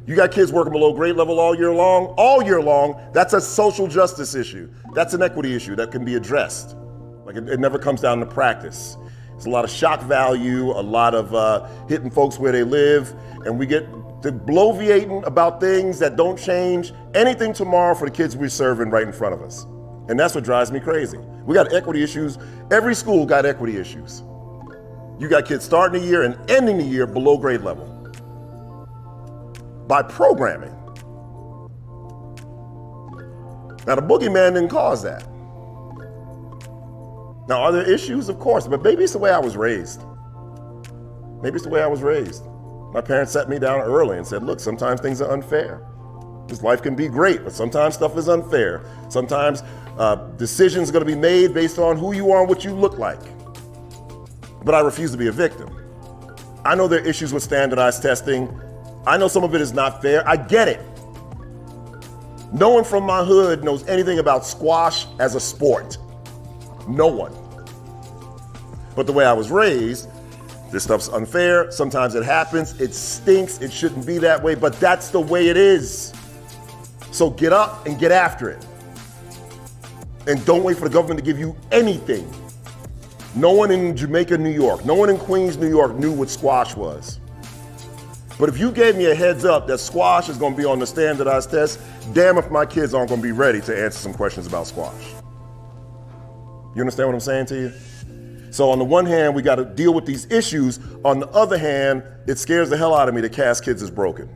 You got kids working below grade level all year long, that's a social justice issue. That's an equity issue that can be addressed. Like it never comes down to practice. It's a lot of shock value, a lot of hitting folks where they live, and we get to bloviating about things that don't change anything tomorrow for the kids we're serving right in front of us. And that's what drives me crazy. We got equity issues. Every school got equity issues. You got kids starting the year and ending the year below grade level by programming. Now, the boogeyman didn't cause that. Now, are there issues? Of course, but maybe it's the way I was raised. Maybe it's the way I was raised. My parents sat me down early and said, look, sometimes things are unfair. This life can be great, but sometimes stuff is unfair. Sometimes decisions are gonna be made based on who you are and what you look like. But I refuse to be a victim. I know there are issues with standardized testing. I know some of it is not fair. I get it. No one from my hood knows anything about squash as a sport. No one. But the way I was raised, this stuff's unfair. Sometimes it happens. It stinks. It shouldn't be that way, but that's the way it is. So get up and get after it. And don't wait for the government to give you anything. No one in Jamaica, New York, no one in Queens, New York knew what squash was. But if you gave me a heads up that squash is gonna be on the standardized test, damn if my kids aren't gonna be ready to answer some questions about squash. You understand what I'm saying to you? So on the one hand, we gotta deal with these issues. On the other hand, it scares the hell out of me that Cass Kids is broken.